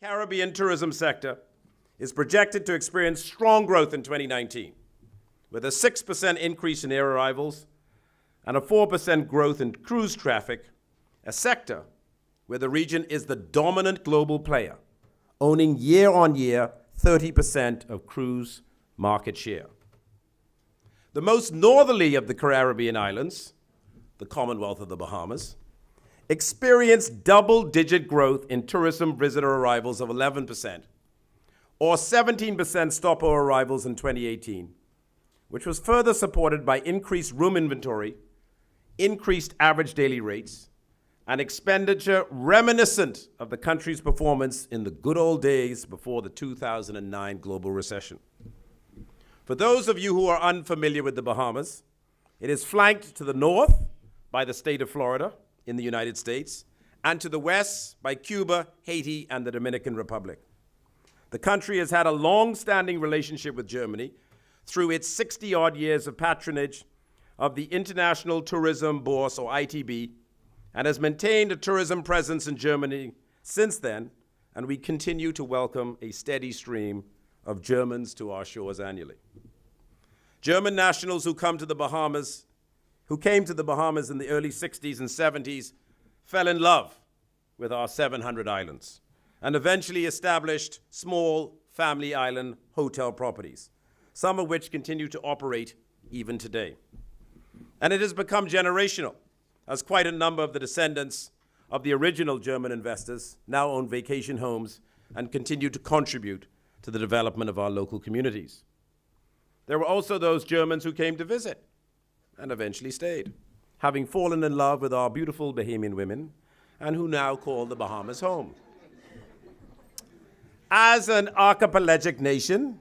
Caribbean tourism sector is projected to experience strong growth in 2019, with a 6% increase in air arrivals and a 4% growth in cruise traffic, a sector where the region is the dominant global player, owning year-on-year 30% of cruise market share. The most northerly of the Caribbean islands, the Commonwealth of the Bahamas, experienced double-digit growth in tourism visitor arrivals of 11%, or 17% stopover arrivals in 2018, which was further supported by increased room inventory, increased average daily rates, and expenditure reminiscent of the country's performance in the good old days before the 2009 global recession. For those of you who are unfamiliar with the Bahamas, it is flanked to the north by the state of Florida in the United States, and to the west by Cuba, Haiti, and the Dominican Republic. The country has had a long-standing relationship with Germany through its 60-odd years of patronage of the International Tourism Bourse, or ITB, and has maintained a tourism presence in Germany since then, and we continue to welcome a steady stream of Germans to our shores annually. German nationals who came to the Bahamas in the early 60s and 70s fell in love with our 700 islands and eventually established small family island hotel properties, some of which continue to operate even today. And it has become generational, as quite a number of the descendants of the original German investors now own vacation homes and continue to contribute to the development of our local communities. There were also those Germans who came to visit and eventually stayed, having fallen in love with our beautiful Bahamian women and who now call the Bahamas home. As an archipelagic nation,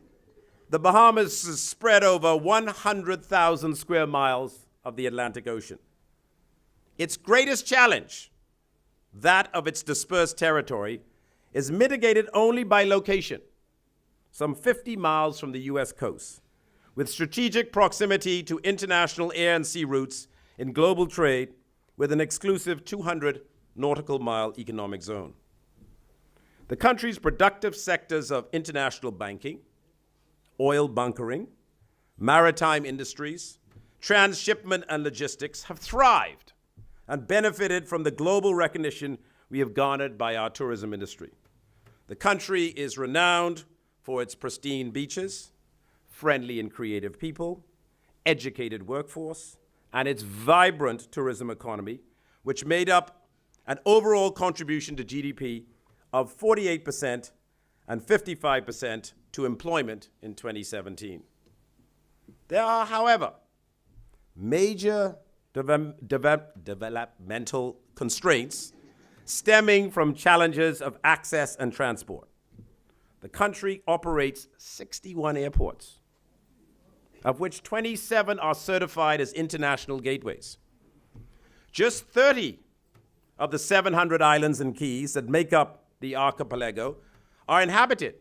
the Bahamas is spread over 100,000 square miles of the Atlantic Ocean. Its greatest challenge, that of its dispersed territory, is mitigated only by location, some 50 miles from the US coast, with strategic proximity to international air and sea routes in global trade with an exclusive 200 nautical mile economic zone. The country's productive sectors of international banking, oil bunkering, maritime industries, transshipment and logistics have thrived and benefited from the global recognition we have garnered by our tourism industry. The country is renowned for its pristine beaches, friendly and creative people, educated workforce, and its vibrant tourism economy, which made up an overall contribution to GDP of 48% and 55% to employment in 2017. There are, however, major developmental constraints stemming from challenges of access and transport. The country operates 61 airports, of which 27 are certified as international gateways. Just 30 of the 700 islands and keys that make up the archipelago are inhabited,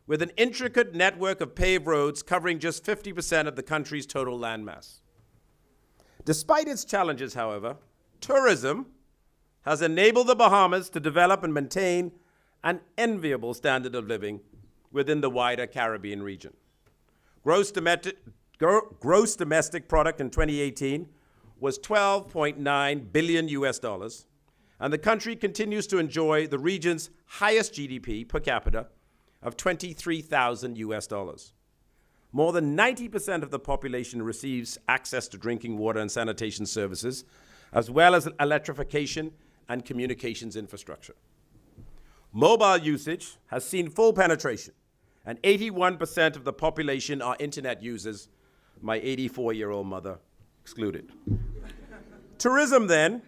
with an intricate network of paved roads covering just 50% of the country's total landmass. Despite its challenges, however, tourism has enabled the Bahamas to develop and maintain an enviable standard of living within the wider Caribbean region. Gross domestic product in 2018 was $12.9 billion US dollars, and the country continues to enjoy the region's highest GDP per capita of $23,000 US dollars. More than 90% of the population receives access to drinking water and sanitation services, as well as electrification and communications infrastructure. Mobile usage has seen full penetration, and 81% of the population are internet users, my 84-year-old mother excluded. Tourism, then,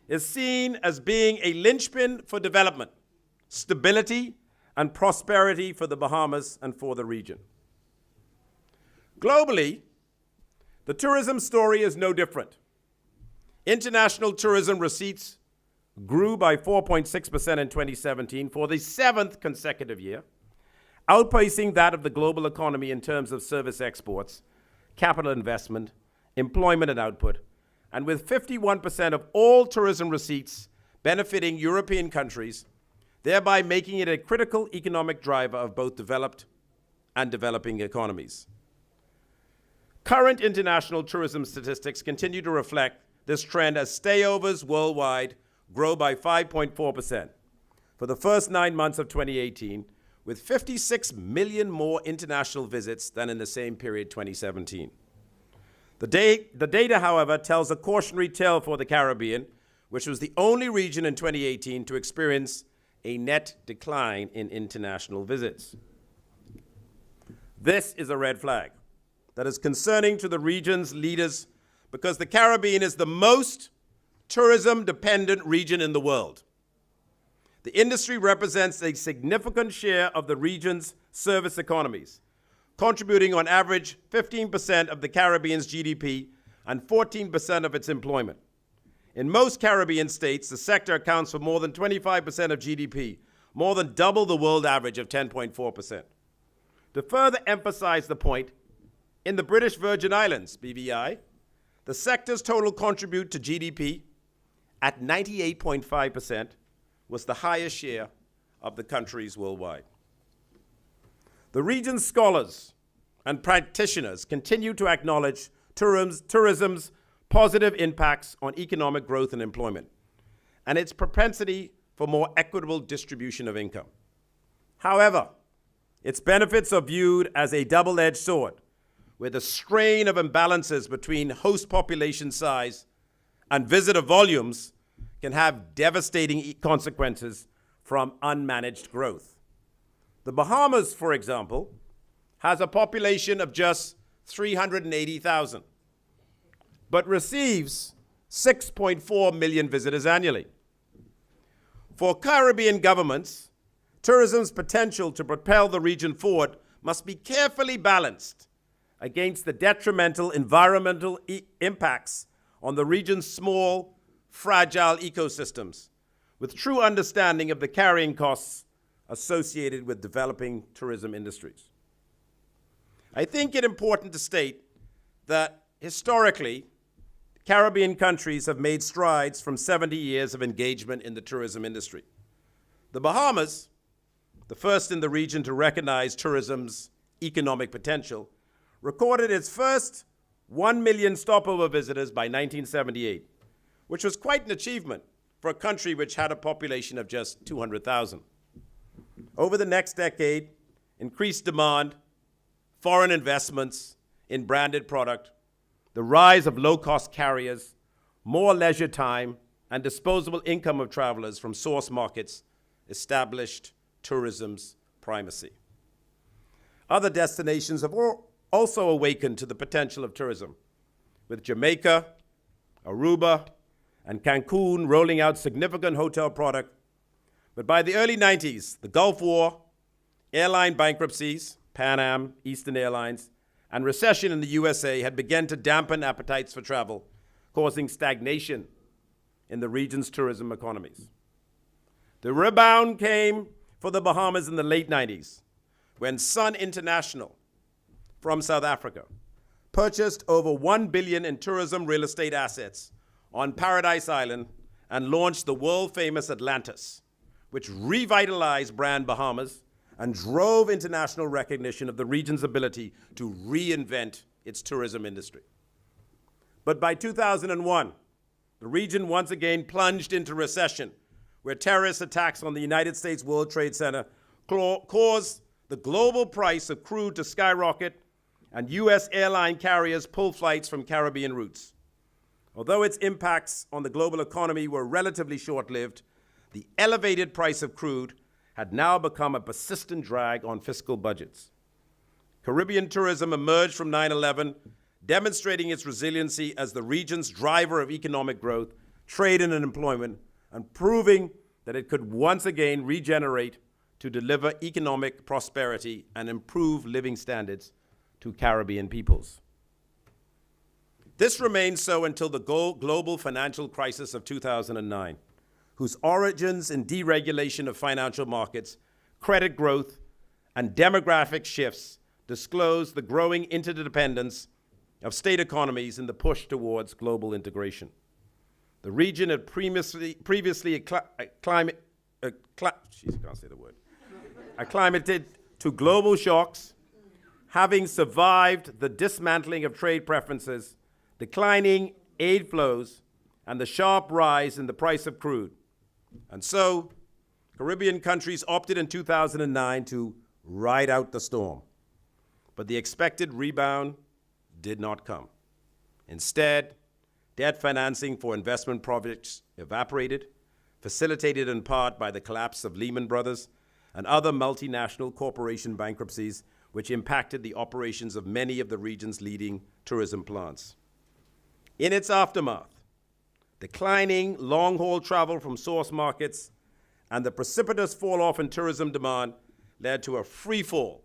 is seen as being a linchpin for development, stability, and prosperity for the Bahamas and for the region. Globally, the tourism story is no different. International tourism receipts grew by 4.6% in 2017 for the 7th consecutive year, outpacing that of the global economy in terms of service exports, capital investment, employment and output, and with 51% of all tourism receipts benefiting European countries, thereby making it a critical economic driver of both developed and developing economies. Current international tourism statistics continue to reflect this trend as stayovers worldwide grow by 5.4% for the first 9 months of 2018, with 56 million more international visits than in the same period 2017. The data, however, tells a cautionary tale for the Caribbean, which was the only region in 2018 to experience a net decline in international visits. This is a red flag that is concerning to the region's leaders because the Caribbean is the most tourism-dependent region in the world. The industry represents a significant share of the region's service economies, contributing on average 15% of the Caribbean's GDP and 14% of its employment. In most Caribbean states, the sector accounts for more than 25% of GDP, more than double the world average of 10.4%. To further emphasize the point, in the British Virgin Islands, BVI, the sector's total contribute to GDP at 98.5% was the highest share of the countries worldwide. The region's scholars and practitioners continue to acknowledge tourism's positive impacts on economic growth and employment, and its propensity for more equitable distribution of income. However, its benefits are viewed as a double-edged sword, where the strain of imbalances between host population size and visitor volumes can have devastating consequences from unmanaged growth. The Bahamas, for example, has a population of just 380,000, but receives 6.4 million visitors annually. For Caribbean governments, tourism's potential to propel the region forward must be carefully balanced against the detrimental environmental impacts on the region's small, fragile ecosystems, with true understanding of the carrying costs associated with developing tourism industries. I think it important to state that historically, Caribbean countries have made strides from 70 years of engagement in the tourism industry. The Bahamas, the first in the region to recognize tourism's economic potential, recorded its first 1 million stopover visitors by 1978, which was quite an achievement for a country which had a population of just 200,000. Over the next decade, increased demand, foreign investments in branded product, the rise of low-cost carriers, more leisure time, and disposable income of travelers from source markets established tourism's primacy. Other destinations have also awakened to the potential of tourism, with Jamaica, Aruba, and Cancun rolling out significant hotel product. But by the early 90s, the Gulf War, airline bankruptcies, Pan Am, Eastern Airlines, and recession in the USA had begun to dampen appetites for travel, causing stagnation in the region's tourism economies. The rebound came for the Bahamas in the late 90s, when Sun International from South Africa purchased over $1 billion in tourism real estate assets on Paradise Island and launched the world-famous Atlantis, which revitalized brand Bahamas and drove international recognition of the region's ability to reinvent its tourism industry. But by 2001, the region once again plunged into recession, where terrorist attacks on the United States World Trade Center caused the global price of crude to skyrocket and U.S. airline carriers pull flights from Caribbean routes. Although its impacts on the global economy were relatively short-lived, the elevated price of crude had now become a persistent drag on fiscal budgets. Caribbean tourism emerged from 9/11, demonstrating its resiliency as the region's driver of economic growth, trade, and employment, and proving that it could once again regenerate to deliver economic prosperity and improve living standards to Caribbean peoples. This remained so until the global financial crisis of 2009, whose origins in deregulation of financial markets, credit growth, and demographic shifts disclosed the growing interdependence of state economies in the push towards global integration. The region had previously acclimated to global shocks, having survived the dismantling of trade preferences, declining aid flows, and the sharp rise in the price of crude. And so, Caribbean countries opted in 2009 to ride out the storm. But the expected rebound did not come. Instead, debt financing for investment projects evaporated, facilitated in part by the collapse of Lehman Brothers and other multinational corporation bankruptcies, which impacted the operations of many of the region's leading tourism plants. In its aftermath, declining long-haul travel from source markets and the precipitous fall-off in tourism demand led to a free fall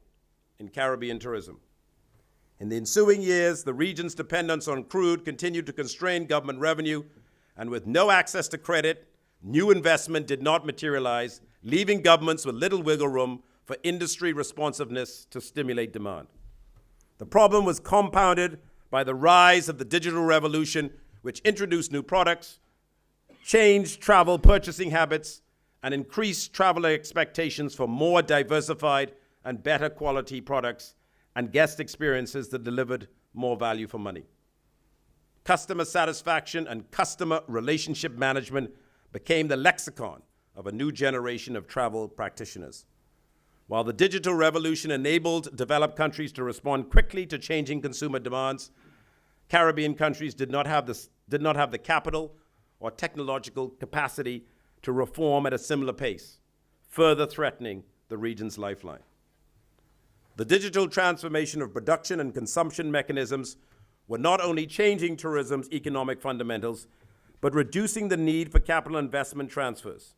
in Caribbean tourism. In the ensuing years, the region's dependence on crude continued to constrain government revenue, and with no access to credit, new investment did not materialize, leaving governments with little wiggle room for industry responsiveness to stimulate demand. The problem was compounded by the rise of the digital revolution, which introduced new products, changed travel purchasing habits, and increased traveler expectations for more diversified and better quality products and guest experiences that delivered more value for money. Customer satisfaction and customer relationship management became the lexicon of a new generation of travel practitioners. While the digital revolution enabled developed countries to respond quickly to changing consumer demands, Caribbean countries did not have the capital or technological capacity to reform at a similar pace, further threatening the region's lifeline. The digital transformation of production and consumption mechanisms were not only changing tourism's economic fundamentals, but reducing the need for capital investment transfers.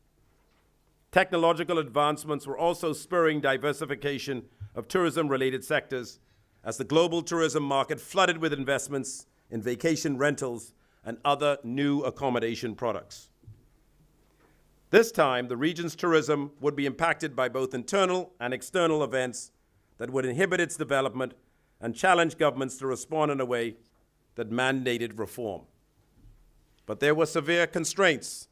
Technological advancements were also spurring diversification of tourism-related sectors as the global tourism market flooded with investments in vacation rentals and other new accommodation products. This time, the region's tourism would be impacted by both internal and external events that would inhibit its development and challenge governments to respond in a way that mandated reform. But there were severe constraints.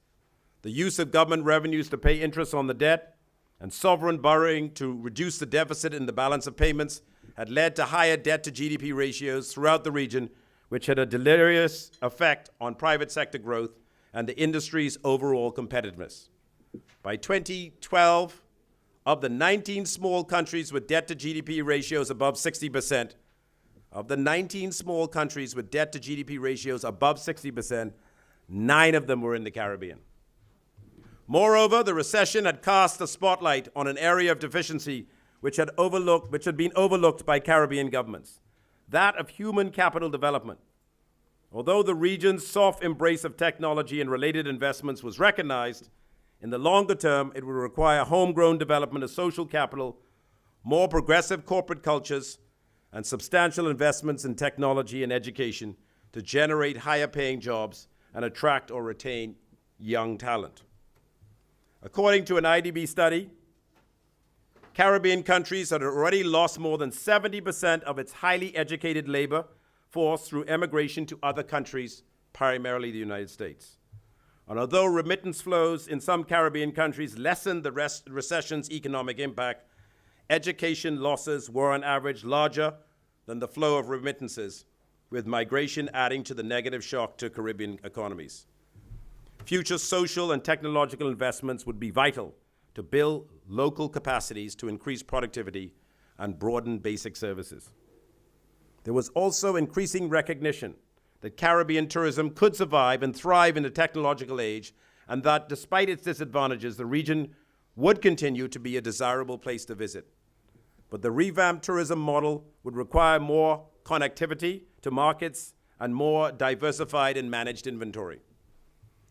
The use of government revenues to pay interest on the debt and sovereign borrowing to reduce the deficit in the balance of payments had led to higher debt to GDP ratios throughout the region, which had a deleterious effect on private sector growth and the industry's overall competitiveness. By 2012, of the 19 small countries with debt to GDP ratios above 60%, 9 of them were in the Caribbean. Moreover, the recession had cast a spotlight on an area of deficiency which had been overlooked by Caribbean governments, that of human capital development. Although the region's soft embrace of technology and related investments was recognized, in the longer term, it would require homegrown development of social capital, more progressive corporate cultures, and substantial investments in technology and education to generate higher-paying jobs and attract or retain young talent. According to an IDB study, Caribbean countries had already lost more than 70% of its highly educated labor force through emigration to other countries, primarily the United States. And although remittance flows in some Caribbean countries lessened the recession's economic impact, education losses were on average larger than the flow of remittances, with migration adding to the negative shock to Caribbean economies. Future social and technological investments would be vital to build local capacities to increase productivity and broaden basic services. There was also increasing recognition that Caribbean tourism could survive and thrive in the technological age, and that despite its disadvantages, the region would continue to be a desirable place to visit. But the revamped tourism model would require more connectivity to markets and more diversified and managed inventory.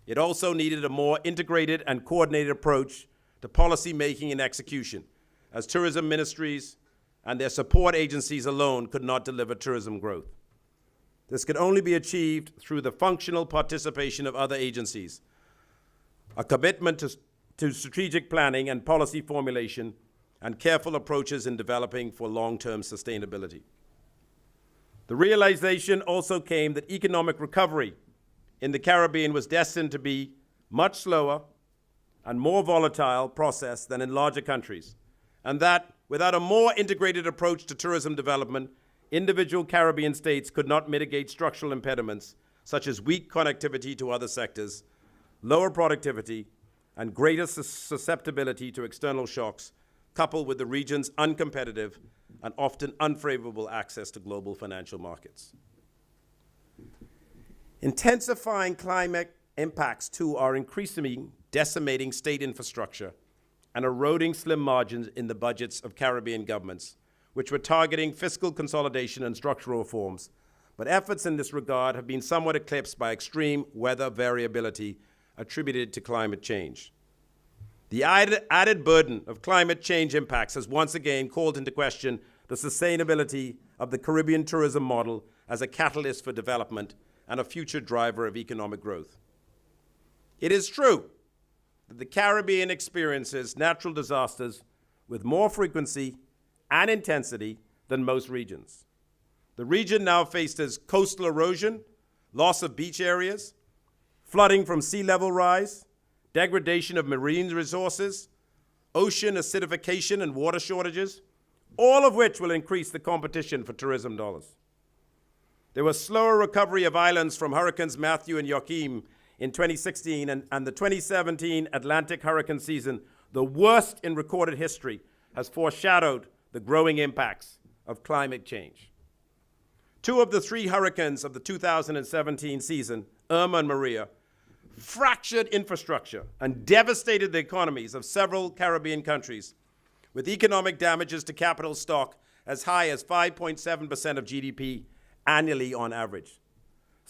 It also needed a more integrated and coordinated approach to policy making and execution, as tourism ministries and their support agencies alone could not deliver tourism growth. This could only be achieved through the functional participation of other agencies, a commitment to strategic planning and policy formulation, and careful approaches in developing for long-term sustainability. The realization also came that economic recovery in the Caribbean was destined to be much slower and more volatile process than in larger countries, and that without a more integrated approach to tourism development, individual Caribbean states could not mitigate structural impediments such as weak connectivity to other sectors, lower productivity, and greater susceptibility to external shocks, coupled with the region's uncompetitive and often unfavorable access to global financial markets. Intensifying climate impacts, too, are increasingly decimating state infrastructure and eroding slim margins in the budgets of Caribbean governments, which were targeting fiscal consolidation and structural reforms. But efforts in this regard have been somewhat eclipsed by extreme weather variability attributed to climate change. The added burden of climate change impacts has once again called into question the sustainability of the Caribbean tourism model as a catalyst for development and a future driver of economic growth. It is true that the Caribbean experiences natural disasters with more frequency and intensity than most regions. The region now faces coastal erosion, loss of beach areas, flooding from sea level rise, degradation of marine resources, ocean acidification and water shortages, all of which will increase the competition for tourism dollars. There was slower recovery of islands from Hurricanes Matthew and Joaquin in 2016, and the 2017 Atlantic hurricane season, the worst in recorded history, has foreshadowed the growing impacts of climate change. Two of the three hurricanes of the 2017 season, Irma and Maria, fractured infrastructure and devastated the economies of several Caribbean countries, with economic damages to capital stock as high as 5.7% of GDP annually on average.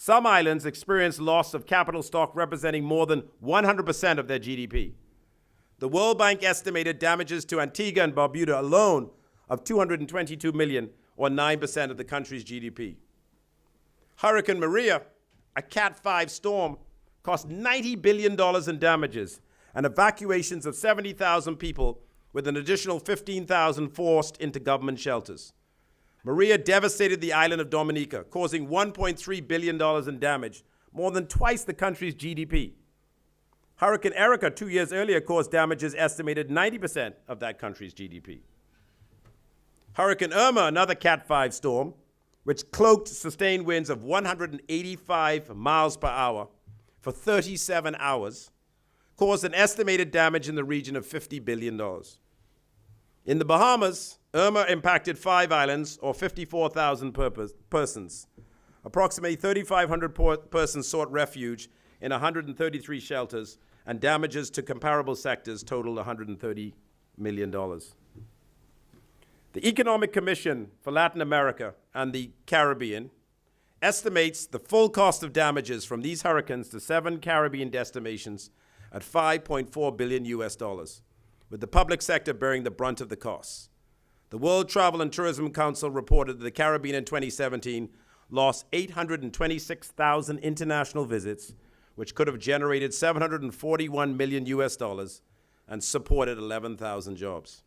Some islands experienced loss of capital stock representing more than 100% of their GDP. The World Bank estimated damages to Antigua and Barbuda alone of $222 million, or 9% of the country's GDP. Hurricane Maria, a Cat 5 storm, cost $90 billion in damages and evacuations of 70,000 people, with an additional 15,000 forced into government shelters. Maria devastated the island of Dominica, causing $1.3 billion in damage, more than twice the country's GDP. Hurricane Erika 2 years earlier caused damages estimated 90% of that country's GDP. Hurricane Irma, another Cat 5 storm, which cloaked sustained winds of 185 miles per hour for 37 hours, caused an estimated damage in the region of $50 billion. In the Bahamas, Irma impacted 5 islands, or 54,000 persons. Approximately 3,500 persons sought refuge in 133 shelters, and damages to comparable sectors totaled $130 million. The Economic Commission for Latin America and the Caribbean estimates the full cost of damages from these hurricanes to 7 Caribbean destinations at $5.4 billion US, with the public sector bearing the brunt of the costs. The World Travel and Tourism Council reported that the Caribbean in 2017 lost 826,000 international visits, which could have generated $741 million US and supported 11,000 jobs.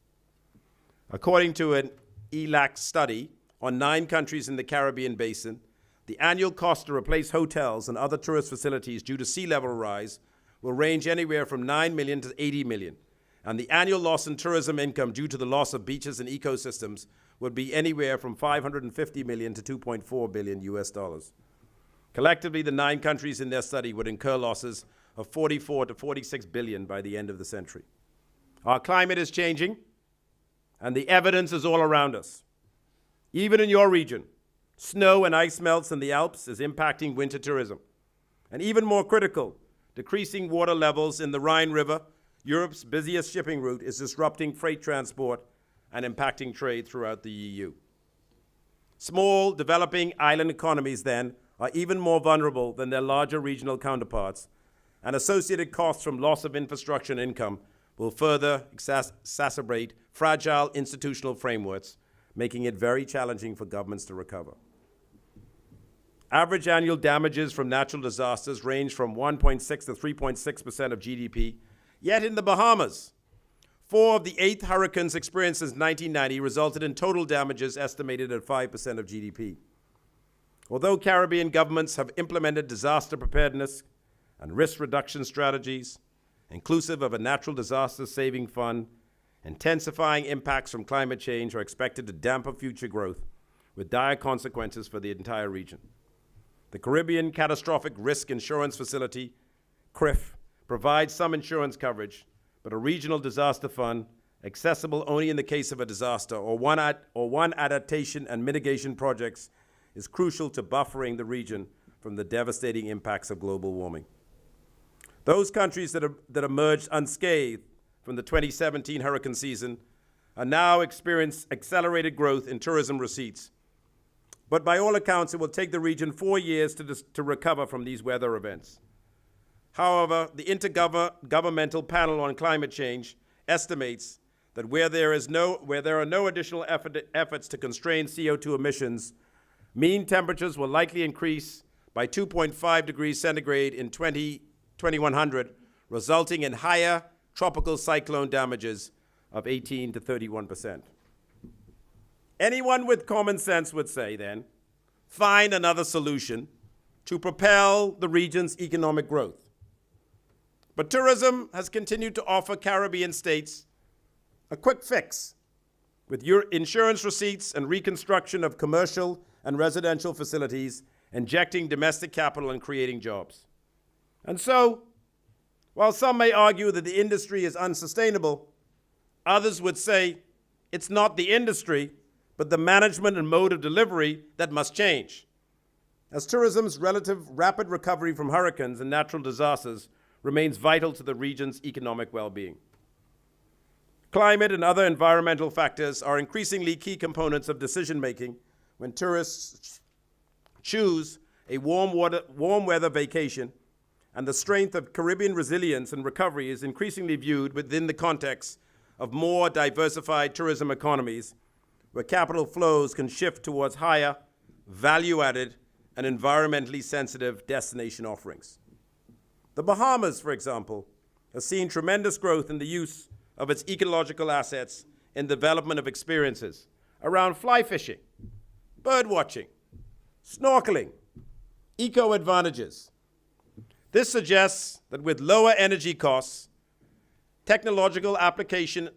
According to an ELAC study on 9 countries in the Caribbean basin, the annual cost to replace hotels and other tourist facilities due to sea level rise will range anywhere from $9 million to $80 million, and the annual loss in tourism income due to the loss of beaches and ecosystems would be anywhere from $550 million to $2.4 billion US. Collectively, the 9 countries in their study would incur losses of $44 to $46 billion by the end of the century. Our climate is changing, and the evidence is all around us. Even in your region, snow and ice melts in the Alps is impacting winter tourism. And even more critical, decreasing water levels in the Rhine River, Europe's busiest shipping route, is disrupting freight transport and impacting trade throughout the EU. Small, developing island economies, then, are even more vulnerable than their larger regional counterparts, and associated costs from loss of infrastructure and income will further exacerbate fragile institutional frameworks, making it very challenging for governments to recover. Average annual damages from natural disasters range from 1.6 to 3.6% of GDP, yet in the Bahamas, 4 of the 8 hurricanes experienced since 1990 resulted in total damages estimated at 5% of GDP. Although Caribbean governments have implemented disaster preparedness and risk reduction strategies, inclusive of a natural disaster saving fund, intensifying impacts from climate change, are expected to dampen future growth with dire consequences for the entire region. The Caribbean Catastrophic Risk Insurance Facility, CRIF, provides some insurance coverage, but a regional disaster fund, accessible only in the case of a disaster or one adaptation and mitigation projects, is crucial to buffering the region from the devastating impacts of global warming. Those countries that emerged unscathed from the 2017 hurricane season are now experiencing accelerated growth in tourism receipts. But by all accounts, it will take the region 4 years to recover from these weather events. However, the Intergovernmental Panel on Climate Change estimates that where there are no additional efforts to constrain CO2 emissions, mean temperatures will likely increase by 2.5 degrees centigrade in 2100, resulting in higher tropical cyclone damages of 18 to 31%. Anyone with common sense would say, then, find another solution to propel the region's economic growth. But tourism has continued to offer Caribbean states a quick fix with insurance receipts and reconstruction of commercial and residential facilities, injecting domestic capital and creating jobs. And so, while some may argue that the industry is unsustainable, others would say it's not the industry, but the management and mode of delivery that must change, as tourism's relative rapid recovery from hurricanes and natural disasters remains vital to the region's economic well-being. Climate and other environmental factors are increasingly key components of decision-making when tourists choose a warm weather vacation, and the strength of Caribbean resilience and recovery is increasingly viewed within the context of more diversified tourism economies, where capital flows can shift towards higher, value-added, and environmentally sensitive destination offerings. The Bahamas, for example, has seen tremendous growth in the use of its ecological assets in development of experiences around fly fishing, bird watching, snorkeling, eco-advantages. This suggests that with lower energy costs, technological application,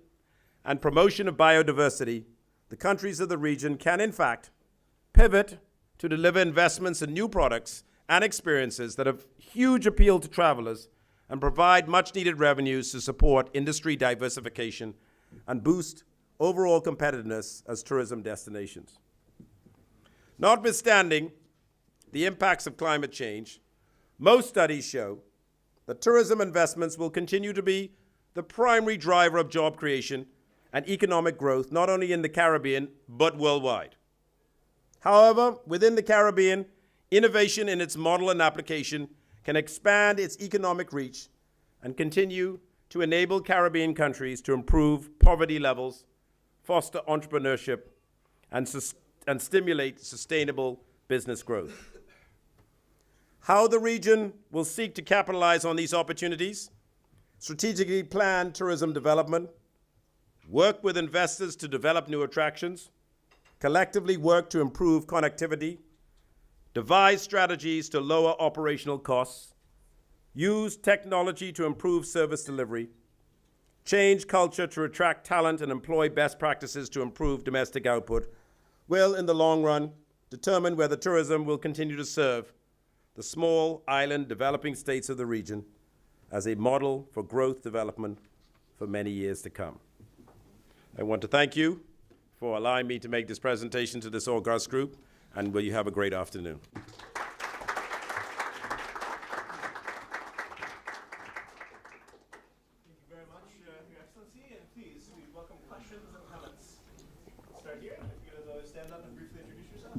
and promotion of biodiversity, the countries of the region can, in fact, pivot to deliver investments in new products and experiences that have huge appeal to travelers and provide much-needed revenues to support industry diversification and boost overall competitiveness as tourism destinations. Notwithstanding the impacts of climate change, most studies show that tourism investments will continue to be the primary driver of job creation and economic growth, not only in the Caribbean, but worldwide. However, within the Caribbean, innovation in its model and application can expand its economic reach and continue to enable Caribbean countries to improve poverty levels, foster entrepreneurship, and stimulate sustainable business growth. How the region will seek to capitalize on these opportunities: strategically plan tourism development, work with investors to develop new attractions, collectively work to improve connectivity, devise strategies to lower operational costs, use technology to improve service delivery, change culture to attract talent and employ best practices to improve domestic output, will, in the long run, determine whether tourism will continue to serve the small island developing states of the region as a model for growth development for many years to come. I want to thank you for allowing me to make this presentation to this august group, and will you have a great afternoon. Thank you very much, Your Excellency, and please, we welcome questions and comments. Start here. If you could stand up and briefly introduce yourself.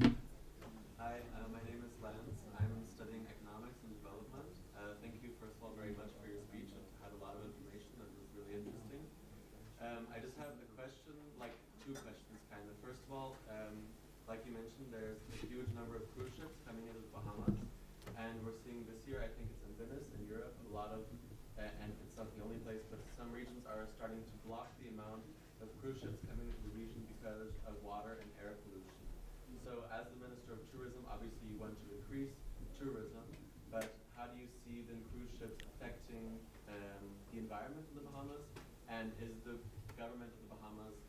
Hi, my name is Lance. I'm studying economics and development. Thank you, first of all, very much for your speech. I've had a lot of information that was really interesting. I just have a question, like two questions, kind of. First of all, like you mentioned, there's a huge number of cruise ships coming into the Bahamas, and we're seeing this year, I think it's in Venice, in Europe, a lot of, and it's not the only place, but some regions are starting to block the amount of cruise ships coming into the region because of water and air pollution. So as the Minister of Tourism, obviously you want to increase tourism, but how do you see the cruise ships affecting the environment? environment in the Bahamas? And is the government of the Bahamas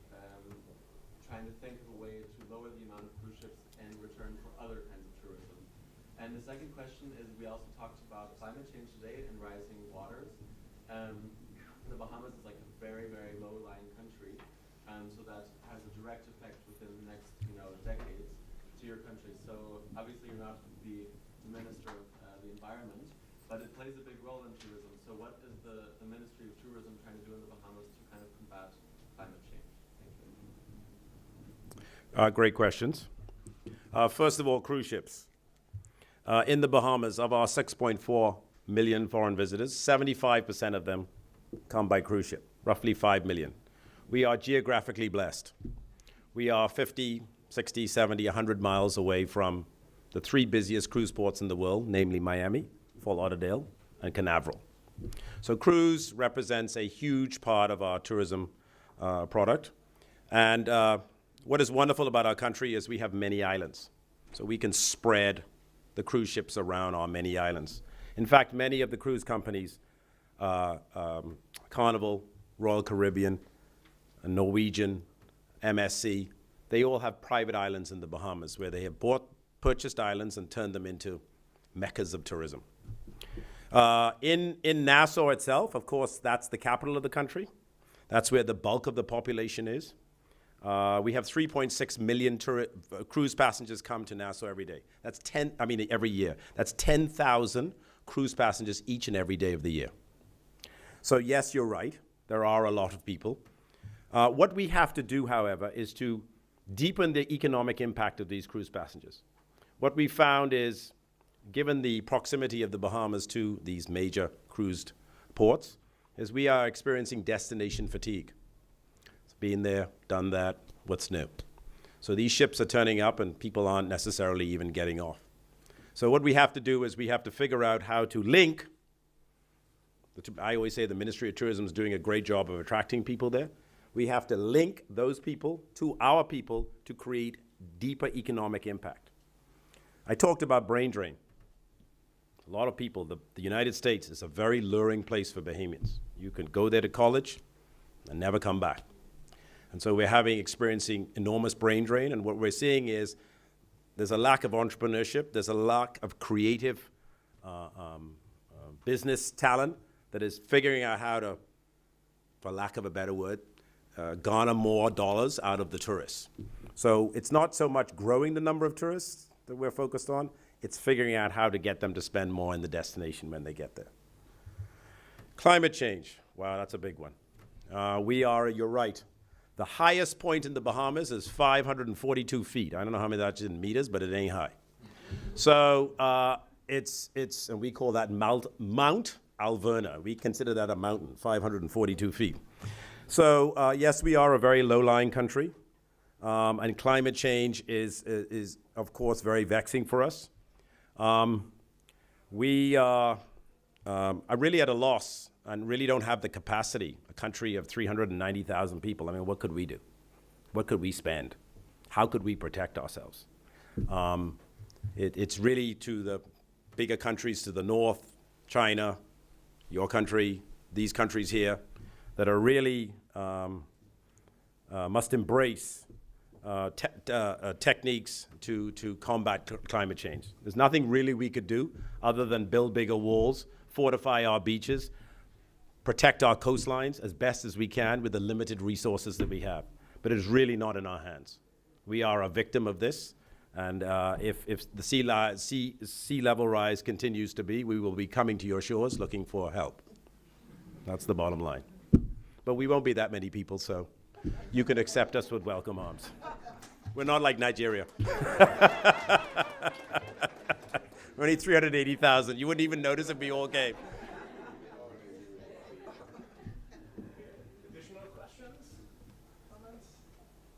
trying to think of a way to lower the amount of cruise ships in return for other kinds of tourism? And the second question is, we also talked about climate change today and rising waters. The Bahamas is like a very, very low-lying country, so that has a direct effect within the next, decades to your country. So obviously you're not the Minister of the Environment, but it plays a big role in tourism. So what is the Ministry of Tourism trying to do in the Bahamas to kind of combat climate change? Thank you. Great questions. First of all, cruise ships. In the Bahamas, of our 6.4 million foreign visitors, 75% of them come by cruise ship, roughly 5 million. We are geographically blessed. We are 50, 60, 70, 100 miles away from the three busiest cruise ports in the world, namely Miami, Fort Lauderdale, and Canaveral. So cruise represents a huge part of our tourism product. And what is wonderful about our country is we have many islands. So we can spread the cruise ships around our many islands. In fact, many of the cruise companies, Carnival, Royal Caribbean, Norwegian, MSC, they all have private islands in the Bahamas where they have purchased islands and turned them into meccas of tourism. In Nassau itself, of course, that's the capital of the country. That's where the bulk of the population is. We have 3.6 million cruise passengers come to Nassau every day. Every year. That's 10,000 cruise passengers each and every day of the year. So yes, you're right. There are a lot of people. What we have to do, however, is to deepen the economic impact of these cruise passengers. What we found is, given the proximity of the Bahamas to these major cruised ports, is we are experiencing destination fatigue. Been there, done that, what's new? So these ships are turning up and people aren't necessarily even getting off. So what we have to do is we have to figure out how to link. I always say the Ministry of Tourism is doing a great job of attracting people there. We have to link those people to our people to create deeper economic impact. I talked about brain drain. A lot of people, the United States is a very luring place for Bahamians. You can go there to college and never come back. And so we're experiencing enormous brain drain, and what we're seeing is there's a lack of entrepreneurship, there's a lack of creative business talent that is figuring out how to, for lack of a better word, garner more dollars out of the tourists. So it's not so much growing the number of tourists that we're focused on, it's figuring out how to get them to spend more in the destination when they get there. Climate change, wow, that's a big one. You're right, the highest point in the Bahamas is 542 feet. I don't know how many that's in meters, but it ain't high. So and we call that Mount Alverna. We consider that a mountain, 542 feet. So yes, we are a very low-lying country, and climate change is of course very vexing for us. We are really at a loss and really don't have the capacity. A country of 390,000 people. I mean, what could we do? What could we spend? How could we protect ourselves? It's really to the bigger countries to the north, China, your country, these countries here, that are really must embrace techniques to combat climate change. There's nothing really we could do other than build bigger walls, fortify our beaches, protect our coastlines as best as we can with the limited resources that we have. But it's really not in our hands. We are a victim of this, and if the sea level rise continues to be, we will be coming to your shores looking for help. That's the bottom line. But we won't be that many people, so you can accept us with welcome arms. We're not like Nigeria. We're only 380,000. You wouldn't even notice if we all came. Additional questions? Comments?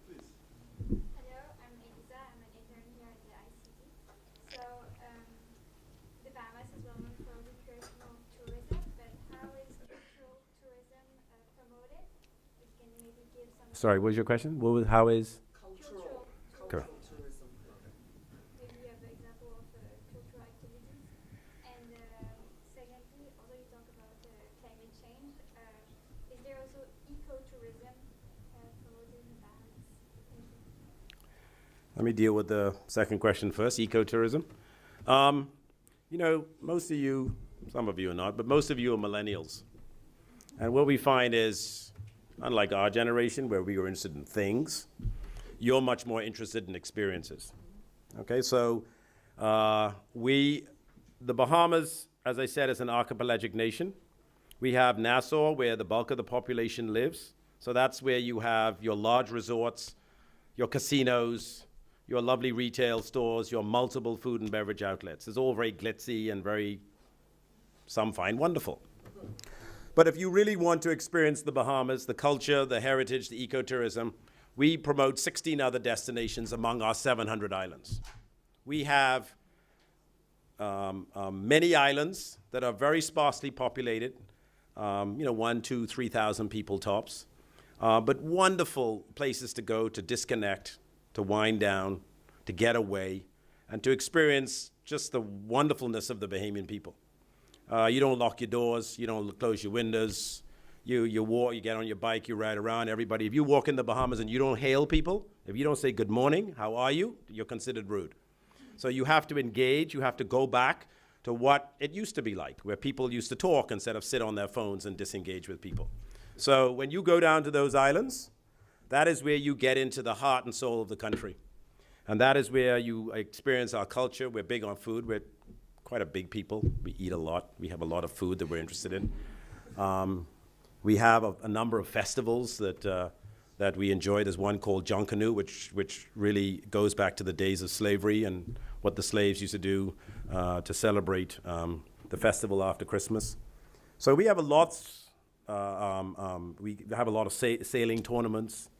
Please. Hello, I'm Elisa. I'm an intern here at the ICT. So, the Bahamas is well known for recreational tourism, but how is cultural tourism promoted? If you can maybe give some. Sorry, what was your question? How is? Cultural tourism. Maybe you have an example of cultural activities. And secondly, although you talk about climate change, Let me deal with the second question first, ecotourism. Most of you, some of you are not, but most of you are millennials. And what we find is, unlike our generation where we were interested in things, you're much more interested in experiences. Okay, so the Bahamas, as I said, is an archipelagic nation. We have Nassau, where the bulk of the population lives. So that's where you have your large resorts, your casinos, your lovely retail stores, your multiple food and beverage outlets. It's all very glitzy and some find wonderful. But if you really want to experience the Bahamas, the culture, the heritage, the ecotourism, we promote 16 other destinations among our 700 islands. We have many islands that are very sparsely populated, 1,000, 2,000, 3,000 people tops, but wonderful places to go to disconnect, to wind down, to get away, and to experience just the wonderfulness of the Bahamian people. You don't lock your doors, you don't close your windows, you walk, you get on your bike, you ride around. Everybody, if you walk in the Bahamas and you don't hail people, if you don't say good morning, how are you, you're considered rude. So you have to engage, you have to go back to what it used to be like, where people used to talk instead of sit on their phones and disengage with people. So when you go down to those islands, that is where you get into the heart and soul of the country. And that is where you experience our culture. We're big on food. We're quite a big people. We eat a lot. We have a lot of food that we're interested in. We have a number of festivals that we enjoy. There's one called Junkanoo, which really goes back to the days of slavery and what the slaves used to do to celebrate the festival after Christmas. So we have we have a lot of sailing tournaments.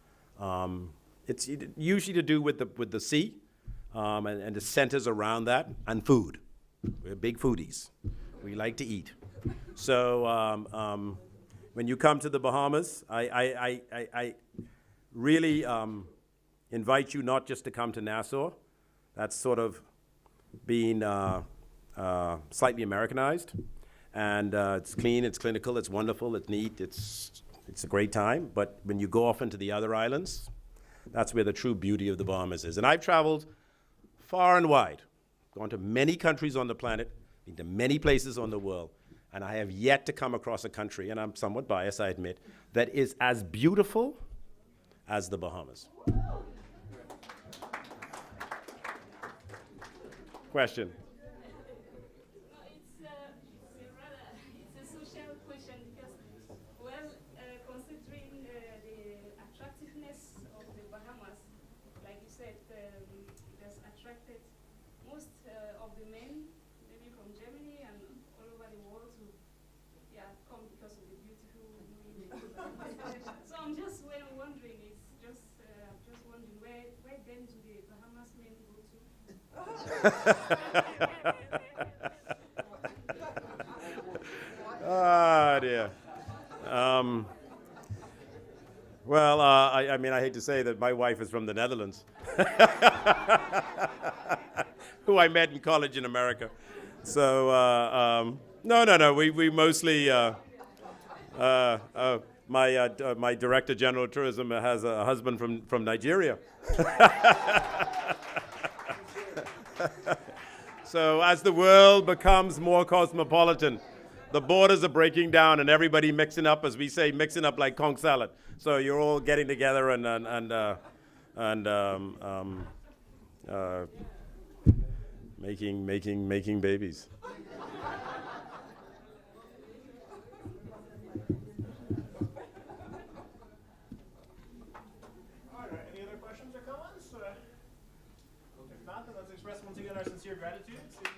It's usually to do with the sea and the centers around that, and food. We're big foodies. We like to eat. So when you come to the Bahamas, I really invite you not just to come to Nassau. That's sort of being slightly Americanized. And it's clean, it's clinical, it's wonderful, it's neat, it's a great time. But when you go off into the other islands, that's where the true beauty of the Bahamas is. And I've traveled far and wide, gone to many countries on the planet, been to many places on the world, and I have yet to come across a country, and I'm somewhat biased, I admit, that is as beautiful as the Bahamas. Question. Oh, dear. Well, I hate to say that my wife is from the Netherlands, who I met in college in America. So, no. We mostly, my Director General of Tourism has a husband from Nigeria. So as the world becomes more cosmopolitan, the borders are breaking down and everybody mixing up, as we say, mixing up like conch salad. So you're all getting together and making babies. All right, any other questions or comments? If not, then let's express once again our sincere gratitude to